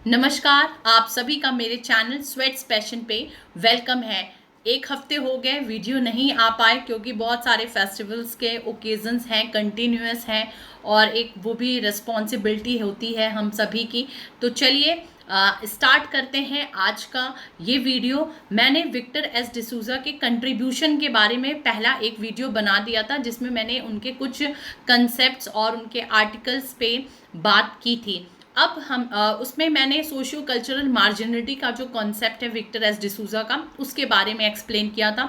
नमस्कार, आप सभी का मेरे चैनल स्वेट्स पैशन पे वेलकम है। एक हफ्ते हो गए वीडियो नहीं आ पाए क्योंकि बहुत सारे फेस्टिवल्स के ओकेजन्स हैं, कंटिन्यूअस हैं और एक वो भी रिस्पॉन्सिबिलिटी होती है हम सभी की। तो चलिए स्टार्ट करते हैं आज का ये वीडियो। मैंने विक्टर एस डिसूजा के कंट्रीब्यूशन के बारे में पहला एक वीडियो बना दिया था जिसमें मैंने उनके कुछ कंसेप्ट्स और उनके आर्टिकल्स पे बात की थी। अब हम उसमें मैंने सोशियो कल्चरल मार्जिनलिटी का जो कॉन्सेप्ट है विक्टर एस डिसूजा का, उसके बारे में एक्सप्लेन किया था।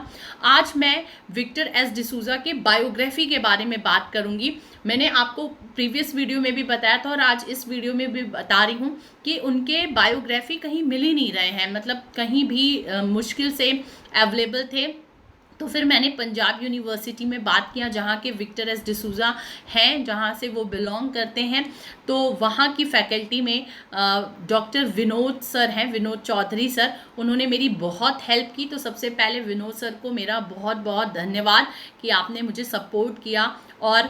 आज मैं विक्टर एस डिसूजा के बायोग्राफी के बारे में बात करूंगी। मैंने आपको प्रीवियस वीडियो में भी बताया था और आज इस वीडियो में भी बता रही हूँ कि उनके बायोग्राफी कहीं मिल ही नहीं रहे हैं, मतलब कहीं भी मुश्किल से अवेलेबल थे। तो फिर मैंने पंजाब यूनिवर्सिटी में बात किया जहाँ के विक्टर एस डिसूजा हैं, जहाँ से वो बिलोंग करते हैं। तो वहाँ की फैकल्टी में डॉक्टर विनोद सर हैं, विनोद चौधरी सर, उन्होंने मेरी बहुत हेल्प की। तो सबसे पहले विनोद सर को मेरा बहुत बहुत धन्यवाद कि आपने मुझे सपोर्ट किया और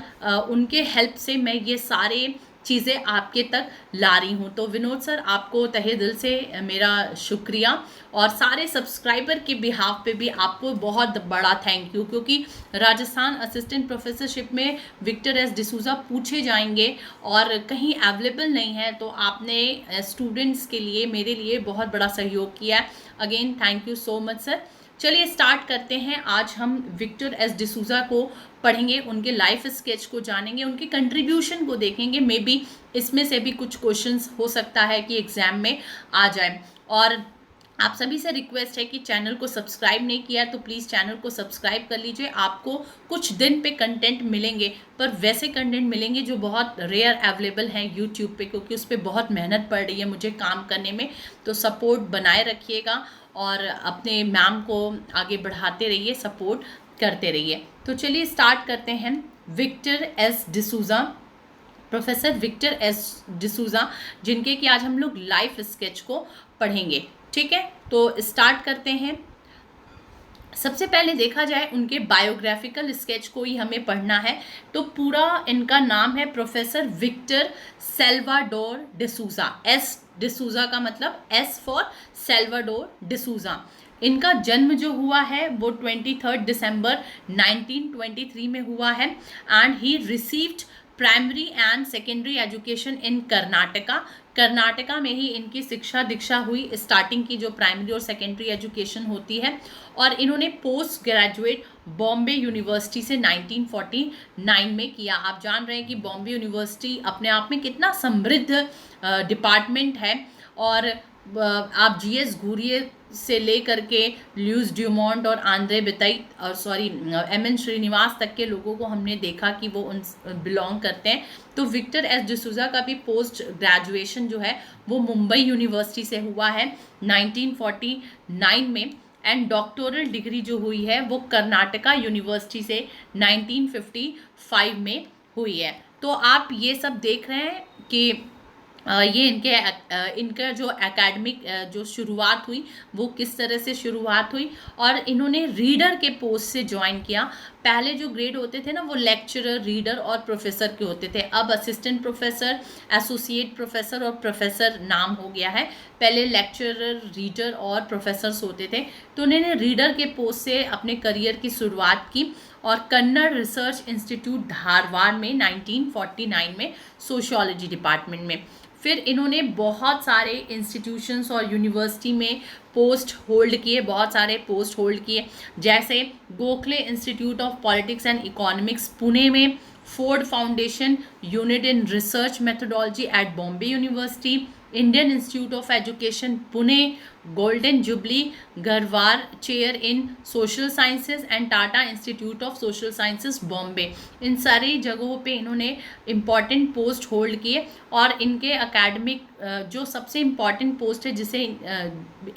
उनके हेल्प से मैं ये सारे चीज़ें आपके तक ला रही हूँ। तो विनोद सर, आपको तहे दिल से मेरा शुक्रिया और सारे सब्सक्राइबर के बिहाफ पे भी आपको बहुत बड़ा थैंक यू, क्योंकि राजस्थान असिस्टेंट प्रोफेसरशिप में विक्टर एस डिसूजा पूछे जाएंगे और कहीं अवेलेबल नहीं है, तो आपने स्टूडेंट्स के लिए मेरे लिए बहुत बड़ा सहयोग किया है। Again thank you so much sir. चलिए स्टार्ट करते हैं। आज हम विक्टर एस डिसूजा को पढ़ेंगे, उनके लाइफ स्केच को जानेंगे, उनके कंट्रीब्यूशन को देखेंगे। मे बी इसमें से भी कुछ क्वेश्चंस हो सकता है कि एग्जाम में आ जाए। और आप सभी से रिक्वेस्ट है कि चैनल को सब्सक्राइब नहीं किया तो प्लीज़ चैनल को सब्सक्राइब कर लीजिए। आपको कुछ दिन पे कंटेंट मिलेंगे, पर वैसे कंटेंट मिलेंगे जो बहुत रेयर अवेलेबल हैं यूट्यूब पे, क्योंकि उस पर बहुत मेहनत पड़ रही है मुझे काम करने में। तो सपोर्ट बनाए रखिएगा और अपने मैम को आगे बढ़ाते रहिए, सपोर्ट करते रहिए। तो चलिए स्टार्ट करते हैं। Victor S D'Souza, professor Victor S D'Souza, जिनके कि आज हम लोग लाइफ स्केच को पढ़ेंगे। ठीक है, तो स्टार्ट करते हैं। सबसे पहले देखा जाए उनके बायोग्राफिकल स्केच को ही हमें पढ़ना है। तो पूरा इनका नाम है professor Victor Salvador D'Souza. S D'Souza का मतलब एस फॉर सेल्वाडोर डिसूजा। इनका जन्म जो हुआ है वो 23 दिसंबर 1923 में हुआ है and he received primary and secondary education in Karnataka. Karnataka में ही इनकी शिक्षा दीक्षा हुई, स्टार्टिंग की जो प्राइमरी और सेकेंडरी एजुकेशन होती है। और इन्होंने पोस्ट ग्रेजुएट बॉम्बे यूनिवर्सिटी से 1949 में किया। आप जान रहे हैं कि बॉम्बे यूनिवर्सिटी अपने आप में कितना समृद्ध डिपार्टमेंट है। और आप जीएस घूरिये से लेकर के ल्यूस ड्यूमोंट और आंद्रे बिताई और एमएन श्रीनिवास तक के लोगों को हमने देखा कि वो उन बिलोंग करते हैं। तो विक्टर एस डिसूजा का भी पोस्ट ग्रेजुएशन जो है वो मुंबई यूनिवर्सिटी से हुआ है 1949 में। एंड डॉक्टोरल डिग्री जो हुई है वो कर्नाटका यूनिवर्सिटी से 1955 में हुई है। तो आप ये सब देख रहे हैं कि ये इनका जो एकेडमिक जो शुरुआत हुई वो किस तरह से शुरुआत हुई। और इन्होंने रीडर के पोस्ट से ज्वाइन किया। पहले जो ग्रेड होते थे ना वो लेक्चरर, रीडर और प्रोफेसर के होते थे। अब असिस्टेंट प्रोफेसर, एसोसिएट प्रोफेसर और प्रोफेसर नाम हो गया है। पहले लेक्चरर, रीडर और प्रोफेसर्स होते थे। तो उन्होंने रीडर के पोस्ट से अपने करियर की शुरुआत की और कन्नड़ रिसर्च इंस्टीट्यूट धारवाड़ में 1949 में सोशियोलॉजी डिपार्टमेंट में। फिर इन्होंने बहुत सारे इंस्टीट्यूशंस और यूनिवर्सिटी में पोस्ट होल्ड किए, बहुत सारे पोस्ट होल्ड किए, जैसे Gokhale institute of politics and economics Pune में, Ford foundation unit in research methodology at Bombay university, Indian institute of education Pune, golden jubilee Garware chair in social sciences and Tata institute of social sciences Bombay. इन सारी जगहों पे इन्होंने इम्पॉर्टेंट पोस्ट होल्ड किए। और इनके academic जो सबसे इम्पॉर्टेंट पोस्ट है जिसे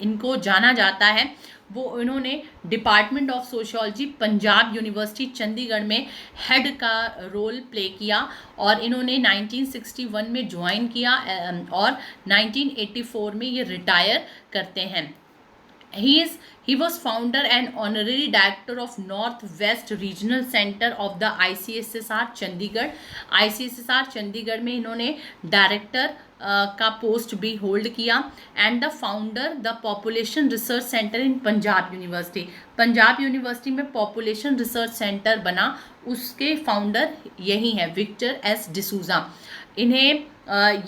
इनको जाना जाता है वो इन्होंने department of sociology Punjab university Chandigarh में हेड का रोल प्ले किया। और इन्होंने 1961 में ज्वाइन किया और 1984 में ये रिटायर करते हैं। He was founder and honorary director of Northwest Regional Center of the ICSSR Chandigarh. ICSSR Chandigarh में इन्होंने डायरेक्टर का पोस्ट भी होल्ड किया. And the founder the population research centre in Punjab university. Punjab university में पॉपुलेशन रिसर्च सेंटर बना, उसके फाउंडर यही हैं, विक्टर एस डिसूजा. इन्हें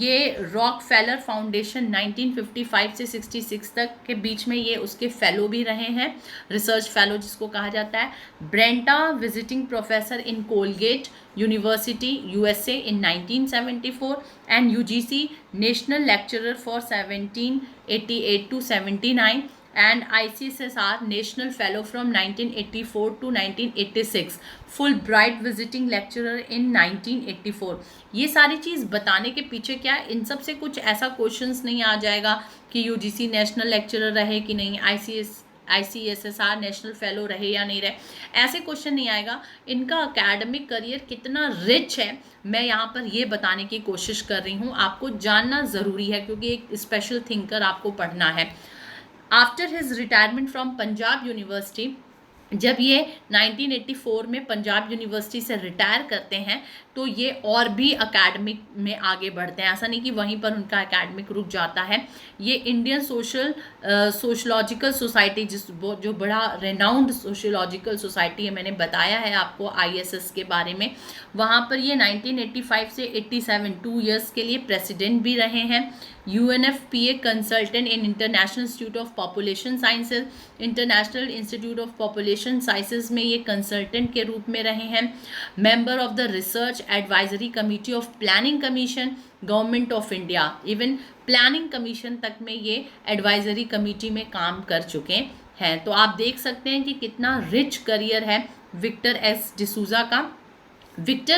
ये रॉकफेलर फाउंडेशन 1955 से 66 तक के बीच में ये उसके फेलो भी रहे हैं, रिसर्च फेलो जिसको कहा जाता है. ब्रेंटा visiting professor in Colgate university USA in 1974 and UGC national lecturer for 1788 to 79 and ICSSR National Fellow from 1984 to 1986, Fulbright Visiting Lecturer in 1984. ये सारी चीज़ बताने के पीछे क्या है, इन सब से कुछ ऐसा क्वेश्चंस नहीं आ जाएगा कि यूजीसी नेशनल लेक्चरर रहे कि नहीं, ICSSR नेशनल फेलो रहे या नहीं रहे, ऐसे क्वेश्चन नहीं आएगा. इनका एकेडमिक करियर कितना रिच है मैं यहाँ पर ये बताने की कोशिश कर रही हूँ. आपको जानना ज़रूरी है क्योंकि एक स्पेशल थिंकर आपको पढ़ना है. After his retirement from Punjab university, जब ये 1984 में पंजाब यूनिवर्सिटी से रिटायर करते हैं तो ये और भी एकेडमिक में आगे बढ़ते हैं. ऐसा नहीं कि वहीं पर उनका एकेडमिक रुक जाता है. ये इंडियन सोशलॉजिकल सोसाइटी जो बड़ा रेनाउंड सोशलॉजिकल सोसाइटी है, मैंने बताया है आपको ISS के बारे में, वहाँ पर ये 1985 से 87 2 ईयर्स के लिए प्रेसिडेंट भी रहे हैं. UNFPA consultant in international institute of population sciences, international institute of population sciences में ये कंसल्टेंट के रूप में रहे हैं. Member of the research advisory committee of planning commission government of India, even planning commission तक में ये एडवाइजरी कमेटी में काम कर चुके हैं. तो आप देख सकते हैं कि कितना रिच करियर है विक्टर एस डिसूजा का. Victor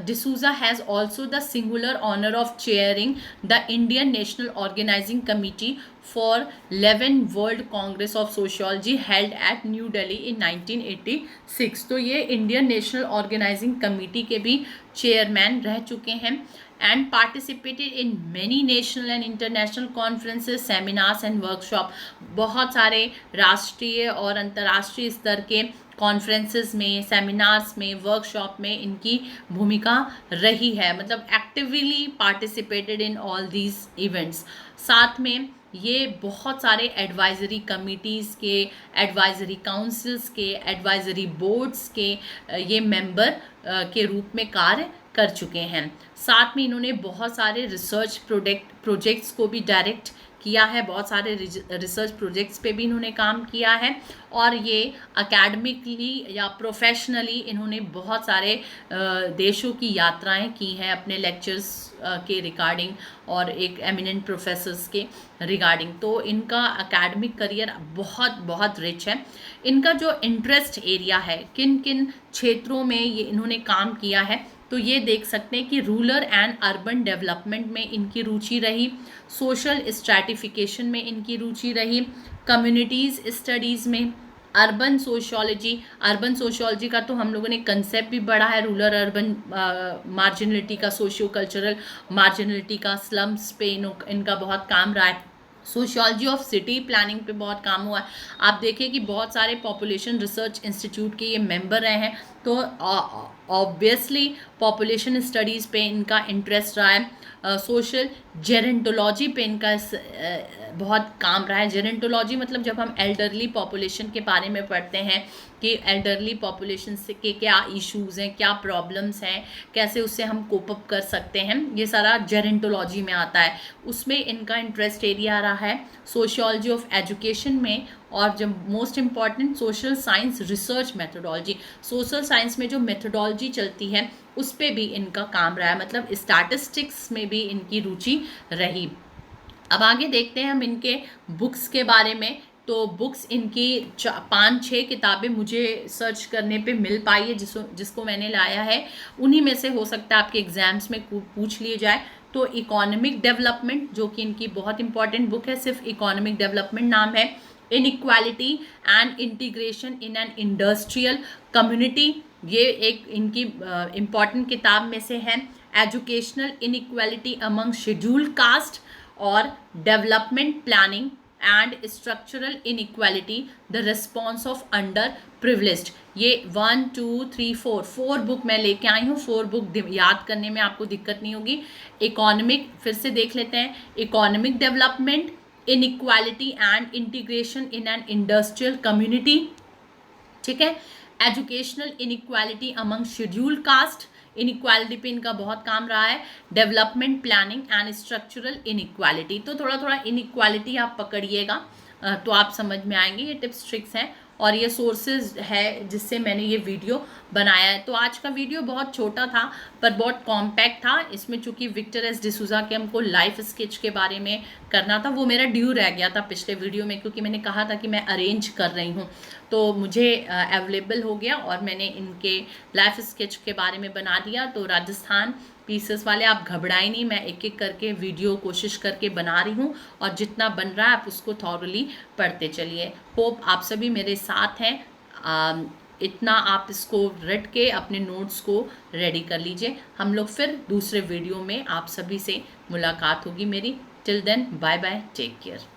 D'Souza has also the singular honor of chairing the Indian National Organizing Committee for 11th World Congress of Sociology held at New Delhi in 1986. तो ये इंडियन नेशनल ऑर्गेनाइजिंग कमेटी के भी chairman रह चुके हैं. and participated in many national and international conferences, seminars and workshop. बहुत सारे राष्ट्रीय और अंतर्राष्ट्रीय स्तर के कॉन्फ्रेंसेस में, सेमिनार्स में, वर्कशॉप में इनकी भूमिका रही है, मतलब actively participated in all these events. साथ में ये बहुत सारे एडवाइजरी कमिटीज़ के, एडवाइजरी काउंसिल्स के, एडवाइजरी बोर्ड्स के ये मेंबर के रूप में कार्य कर चुके हैं. साथ में इन्होंने बहुत सारे रिसर्च प्रोजेक्ट्स को भी डायरेक्ट किया है, बहुत सारे रिसर्च प्रोजेक्ट्स पे भी इन्होंने काम किया है. और ये एकेडमिकली या प्रोफेशनली इन्होंने बहुत सारे देशों की यात्राएं की हैं अपने लेक्चर्स के रिगार्डिंग और एक एमिनेंट प्रोफेसर्स के रिगार्डिंग. तो इनका एकेडमिक करियर बहुत बहुत रिच है. इनका जो इंटरेस्ट एरिया है, किन किन क्षेत्रों में ये इन्होंने काम किया है, तो ये देख सकते हैं कि रूरल एंड अर्बन डेवलपमेंट में इनकी रुचि रही, सोशल स्ट्रैटिफिकेशन में इनकी रुचि रही, कम्युनिटीज़ स्टडीज़ में, अर्बन सोशियोलॉजी का तो हम लोगों ने कंसेप्ट भी पढ़ा है, रूरल अर्बन मार्जिनलिटी का, सोशियो कल्चरल मार्जिनलिटी का, स्लम्स पे इनका बहुत काम रहा है. सोशियोलॉजी ऑफ सिटी प्लानिंग पे बहुत काम हुआ है. आप देखिए कि बहुत सारे पॉपुलेशन रिसर्च इंस्टीट्यूट के ये मेंबर रहे हैं, तो ऑब्वियसली पॉपुलेशन स्टडीज़ पे इनका इंटरेस्ट रहा है. सोशल जेरेंटोलॉजी पे इनका बहुत काम रहा है. जेरेंटोलॉजी मतलब जब हम एल्डरली पॉपुलेशन के बारे में पढ़ते हैं कि एल्डरली पॉपुलेशन से के क्या इश्यूज़ हैं, क्या प्रॉब्लम्स हैं, कैसे उससे हम कोप अप कर सकते हैं, ये सारा जेरेंटोलॉजी में आता है. उसमें इनका इंटरेस्ट एरिया रहा है. सोशियोलॉजी ऑफ एजुकेशन में, और जब most important social science research methodology, social science में जो मेथोडोलॉजी चलती है उस पर भी इनका काम रहा है, मतलब स्टैटिस्टिक्स में भी इनकी रुचि रही. अब आगे देखते हैं हम इनके बुक्स के बारे में. तो बुक्स इनकी 5-6 किताबें मुझे सर्च करने पे मिल पाई है, जिसको मैंने लाया है. उन्हीं में से हो सकता है आपके एग्जाम्स में पूछ लिए जाए. तो इकोनॉमिक डेवलपमेंट, जो कि इनकी बहुत इंपॉर्टेंट बुक है, सिर्फ इकोनॉमिक डेवलपमेंट नाम है. Inequality and integration in an industrial community, ये एक इनकी इम्पॉर्टेंट किताब में से है. Educational inequality among scheduled caste और development planning and structural inequality, the response of underprivileged. ये 1 2 3 4 बुक मैं लेके आई हूँ। 4 बुक याद करने में आपको दिक्कत नहीं होगी। इकोनॉमिक, फिर से देख लेते हैं, economic development, inequality and integration in an industrial community, ठीक है। Educational inequality among scheduled cast, inequality पे इनका बहुत काम रहा है। Development planning and structural inequality, तो थोड़ा थोड़ा इनइक्वालिटी आप पकड़िएगा तो आप समझ में आएंगे। ये टिप्स ट्रिक्स हैं और ये सोर्सेज है जिससे मैंने ये वीडियो बनाया है। तो आज का वीडियो बहुत छोटा था पर बहुत कॉम्पैक्ट था। इसमें चूंकि विक्टर एस डिसूजा के हमको लाइफ स्केच के बारे में करना था, वो मेरा ड्यू रह गया था पिछले वीडियो में, क्योंकि मैंने कहा था कि मैं अरेंज कर रही हूँ, तो मुझे अवेलेबल हो गया और मैंने इनके लाइफ स्केच के बारे में बना दिया। तो राजस्थान पीसेस वाले आप घबराए नहीं, मैं एक एक करके वीडियो कोशिश करके बना रही हूँ और जितना बन रहा है आप उसको थॉरली पढ़ते चलिए। होप आप सभी मेरे साथ हैं। इतना आप इसको रट के अपने नोट्स को रेडी कर लीजिए। हम लोग फिर दूसरे वीडियो में आप सभी से मुलाकात होगी मेरी। Till then bye bye, take care.